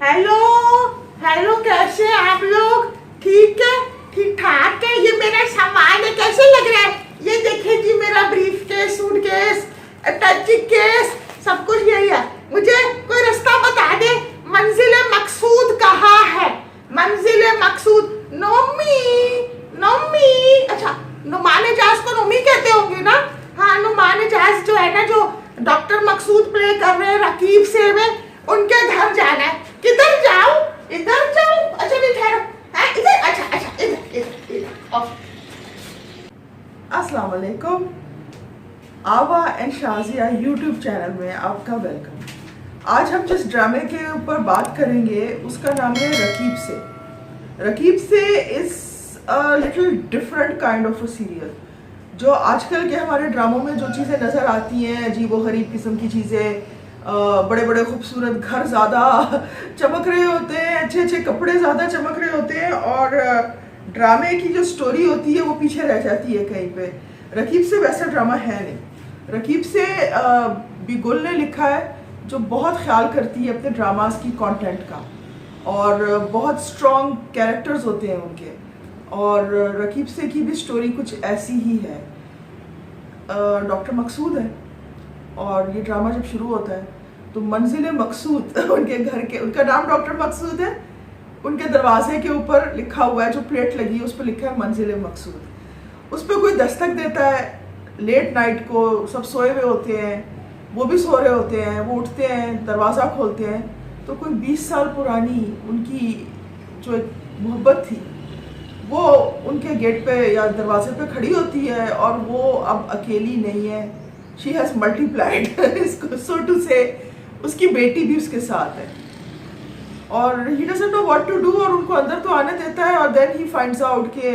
Hello hello, कैसे हैं आप लोग? ठीक है, ठीक ठाक है। ये मेरा सामान है, कैसे लग रहा है? ये देखिए जी, मेरा ब्रीफ केस, सूटकेस, टची केस, सब कुछ यही है। मुझे कोई रास्ता बता दे, मंजिल मकसूद कहाँ है? मंजिल मकसूद। नोमी, नोमी। अच्छा, नुमाने जहाज को नोमी कहते होंगे ना? हाँ, नुमाने जहाज जो है ना, जो डॉक्टर मकसूद प्ले कर रहे हैं रकीब से में, उनके घर जाना है। किधर जाऊं? इधर जाऊं? अच्छा नहीं, ठहरो। है इधर? अच्छा अच्छा, इधर इधर इधर। अस्सलाम वालेकुम। आवा एंड शाजिया यूट्यूब चैनल में आपका वेलकम। आज हम जिस ड्रामे के ऊपर बात करेंगे उसका नाम है रकीब से। रकीब से is a little different kind of a serial. जो आजकल के हमारे ड्रामों में जो चीज़ें नज़र आती हैं, अजीब व गरीब किस्म की चीज़ें, बड़े बड़े खूबसूरत घर ज़्यादा चमक रहे होते हैं, अच्छे अच्छे कपड़े ज़्यादा चमक रहे होते हैं, और ड्रामे की जो स्टोरी होती है वो पीछे रह जाती है कहीं पे। रकीब से वैसा ड्रामा है नहीं। रकीब से बिगुल ने लिखा है, जो बहुत ख्याल करती है अपने ड्रामास की कंटेंट का, और बहुत स्ट्रॉन्ग कैरेक्टर्स होते हैं उनके। और रकीब से की भी स्टोरी कुछ ऐसी ही है। डॉक्टर मकसूद है, और ये ड्रामा जब शुरू होता है तो मंजिल मकसूद उनके घर के, उनका नाम डॉक्टर मकसूद है, उनके दरवाजे के ऊपर लिखा हुआ है, जो प्लेट लगी है उस पर लिखा है मंजिल मकसूद। उस पर कोई दस्तक देता है लेट नाइट को, सब सोए हुए होते हैं, वो भी सो रहे होते हैं, वो उठते हैं, दरवाज़ा खोलते हैं, तो कोई 20 साल पुरानी उनकी जो एक मोहब्बत थी वो उनके गेट पे या दरवाजे पे खड़ी होती है, और वो अब अकेली नहीं है। शी हैज़ मल्टीप्लाइड इसको सो टू से। उसकी बेटी भी उसके साथ है, और he doesn't know what to do, और उनको अंदर तो आने देता है, और देन ही फाइंड्स आउट कि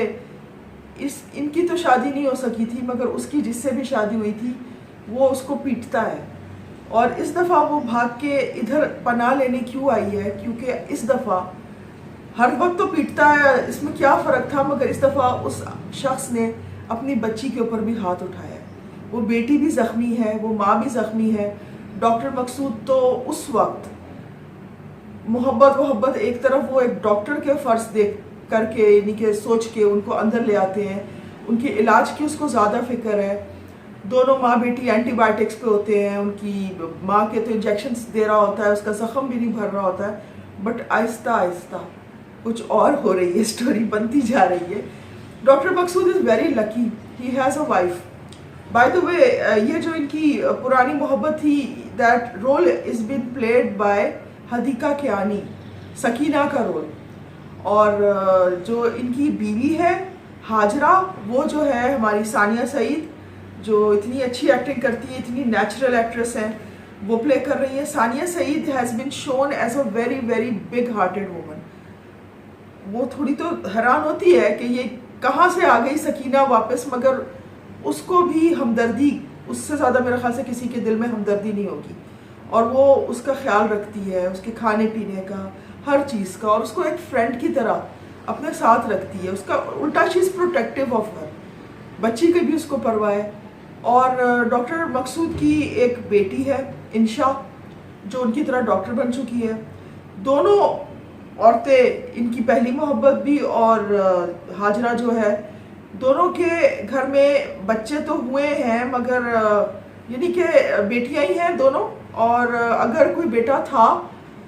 इनकी तो शादी नहीं हो सकी थी, मगर उसकी जिससे भी शादी हुई थी वो उसको पीटता है। और इस दफ़ा वो भाग के इधर पनाह लेने क्यों आई है? क्योंकि इस दफ़ा हर वक्त तो पीटता है, इसमें क्या फ़र्क था, मगर इस दफ़ा उस शख्स ने अपनी बच्ची के ऊपर भी हाथ उठाया। वो बेटी भी ज़ख्मी है, वो माँ भी ज़ख्मी है। डॉक्टर मकसूद तो उस वक्त मोहब्बत एक तरफ, वो एक डॉक्टर के फ़र्ज देख करके, यानी कि सोच के उनको अंदर ले आते हैं, उनके इलाज की उसको ज़्यादा फिक्र है। दोनों माँ बेटी एंटीबायोटिक्स पे होते हैं, उनकी माँ के तो इंजेक्शंस दे रहा होता है, उसका ज़ख्म भी नहीं भर रहा होता है, बट आहिस्ता आहिस्ता कुछ और हो रही है, स्टोरी बनती जा रही है। Doctor Maqsood is very lucky, he has a wife. By the way, ये जो इनकी पुरानी मोहब्बत थी, that role is been played by Hadiqa Kiani, Sakina का रोल। और जो इनकी बीवी है हाजरा, वो जो है हमारी सानिया सईद, जो इतनी अच्छी एक्टिंग करती है, इतनी नेचुरल एक्ट्रेस हैं, वो प्ले कर रही है। Sania Saeed has been shown as a very very big hearted woman. वो थोड़ी तो हैरान होती है कि ये कहाँ से आ गई सकीना वापस, मगर उसको भी हमदर्दी, उससे ज़्यादा मेरे ख्याल से किसी के दिल में हमदर्दी नहीं होगी, और वो उसका ख्याल रखती है, उसके खाने पीने का, हर चीज़ का, और उसको एक फ्रेंड की तरह अपने साथ रखती है। उसका उल्टा, she is protective of her. बच्ची की भी उसको परवाह है। और डॉक्टर मकसूद की एक बेटी है इंशा, जो उनकी तरह डॉक्टर बन चुकी है। दोनों औरतें, इनकी पहली मोहब्बत भी, और हाजरा जो है, दोनों के घर में बच्चे तो हुए हैं, मगर यानी कि बेटियां ही हैं दोनों। और अगर कोई बेटा था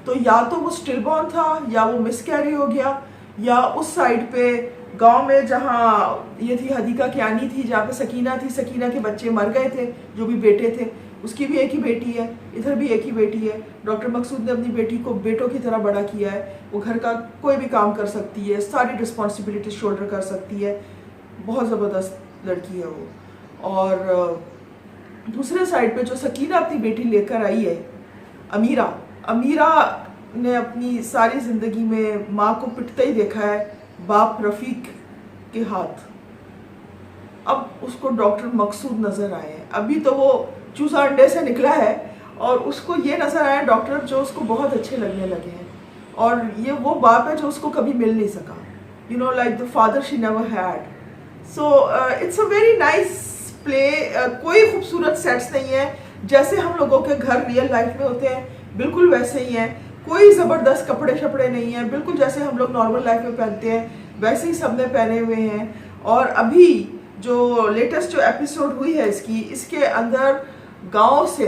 तो या तो वो स्टिल बॉर्न था, या वो मिसकैरी हो गया, या उस साइड पे गांव में जहाँ ये थी हदीका कियानी थी, जहाँ पे सकीना थी, सकीना के बच्चे मर गए थे, जो भी बेटे थे। उसकी भी एक ही बेटी है, इधर भी एक ही बेटी है। डॉक्टर मकसूद ने अपनी बेटी को बेटों की तरह बड़ा किया है। वो घर का कोई भी काम कर सकती है, सारी रिस्पॉन्सिबिलिटी शोल्डर कर सकती है, बहुत ज़बरदस्त लड़की है वो। और दूसरे साइड पे जो सकीना अपनी बेटी लेकर आई है, अमीरा, अमीरा ने अपनी सारी ज़िंदगी में माँ को पिटता ही देखा है बाप रफ़ीक के हाथ। अब उसको डॉक्टर मकसूद नज़र आए हैं। अभी तो वो चूसा अंडे से निकला है, और उसको ये नज़र आया डॉक्टर जो उसको बहुत अच्छे लगने लगे हैं, और ये वो बाप है जो उसको कभी मिल नहीं सका, you know, like the father she never had. So it's a very nice play. कोई खूबसूरत सेट्स नहीं है, जैसे हम लोगों के घर रियल लाइफ में होते हैं बिल्कुल वैसे ही हैं। कोई ज़बरदस्त कपड़े शपड़े नहीं है, बिल्कुल जैसे हम लोग नॉर्मल लाइफ में पहनते हैं वैसे ही सबने पहने हुए हैं। और अभी जो लेटेस्ट जो एपिसोड हुई है इसके अंदर गांव से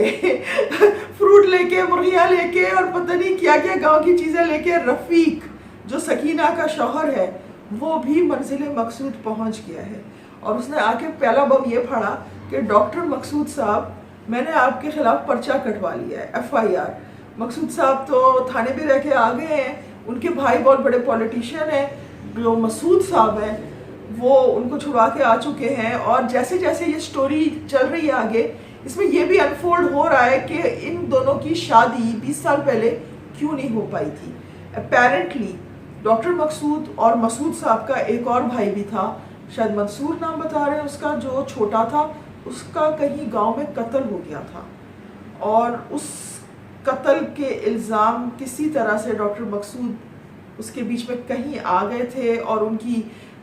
फ्रूट लेके, मुर्गियाँ लेके और पता नहीं क्या क्या गांव की चीज़ें लेके रफ़ीक जो सकीना का शौहर है वो भी मंजिल मकसूद पहुंच गया है। और उसने आके पहला बम ये फाड़ा कि डॉक्टर मकसूद साहब, मैंने आपके खिलाफ पर्चा कटवा लिया है, FIR। मकसूद साहब तो थाने भी रह के आ गए हैं, उनके भाई बहुत बड़े पॉलिटिशियन हैं, जो मसूद साहब हैं वो उनको छुड़वा के आ चुके हैं। और जैसे जैसे ये स्टोरी चल रही है आगे, इसमें ये भी अनफोल्ड हो रहा है कि इन दोनों की शादी 20 साल पहले क्यों नहीं हो पाई थी। अपेरेंटली डॉक्टर मकसूद और मसूद साहब का एक और भाई भी था, शायद मंसूर नाम बता रहे हैं उसका, जो छोटा था, उसका कहीं गांव में कत्ल हो गया था। और उस कत्ल के इल्ज़ाम किसी तरह से डॉक्टर मकसूद उसके बीच में कहीं आ गए थे और उनकी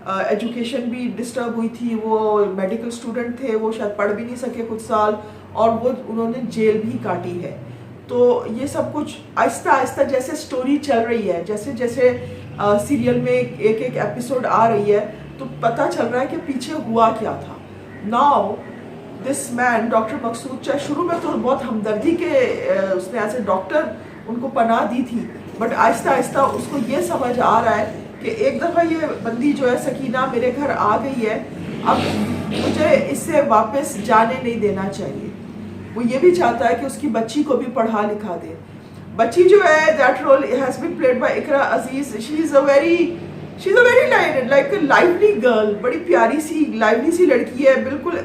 एजुकेशन भी डिस्टर्ब हुई थी। वो मेडिकल स्टूडेंट थे, वो शायद पढ़ भी नहीं सके कुछ साल, और वो उन्होंने जेल भी काटी है। तो ये सब कुछ आहिस्ता आहिस्ता जैसे स्टोरी चल रही है, जैसे जैसे सीरियल में एक एक एपिसोड आ रही है, तो पता चल रहा है कि पीछे हुआ क्या था। नाउ दिस मैन डॉक्टर मकसूद, चाहे शुरू में तो बहुत हमदर्दी के उसने एज ए डॉक्टर उनको पनाह दी थी, बट आहिस्ता आहिस्ता उसको ये समझ आ रहा है कि एक दफ़ा ये बंदी जो है सकीना मेरे घर आ गई है, अब मुझे इससे वापस जाने नहीं देना चाहिए। वो ये भी चाहता है कि उसकी बच्ची को भी पढ़ा लिखा दे। बच्ची जो है, that role has been played by Iqra Aziz. She is a very like lively girl, बड़ी प्यारी सी लाइवली सी लड़की है, बिल्कुल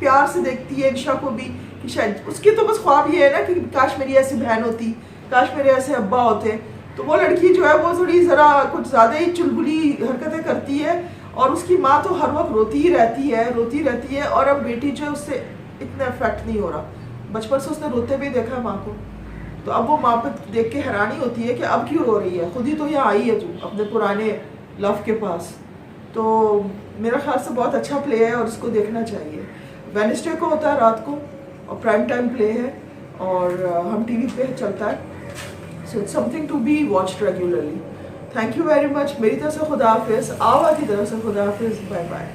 प्यार से देखती है इंशा को भी कि शायद उसकी तो बस ख्वाब ये है ना कि काश मेरी ऐसी बहन होती, काश मेरे ऐसे अब्बा होते। तो वो लड़की जो है वो थोड़ी ज़रा कुछ ज़्यादा ही चुलबुली हरकतें करती है, और उसकी माँ तो हर वक्त रोती ही रहती है। और अब बेटी जो है उससे इतना इफेक्ट नहीं हो रहा, बचपन से उसने रोते भी देखा है माँ को, तो अब वो माँ पे देख के हैरानी होती है कि अब क्यों रो रही है, खुद ही तो यहाँ आई है तू अपने पुराने लव के पास। तो मेरा ख्याल से बहुत अच्छा प्ले है और इसको देखना चाहिए। वेडनेसडे को होता है रात को और प्राइम टाइम प्ले है, और हम टीवी पे चलता है। So it's something to be watched regularly. Thank you very much. मेरी तरफ से खुदा हाफिज़, आवा की तरफ से खुदा हाफिज़, बाय बाय।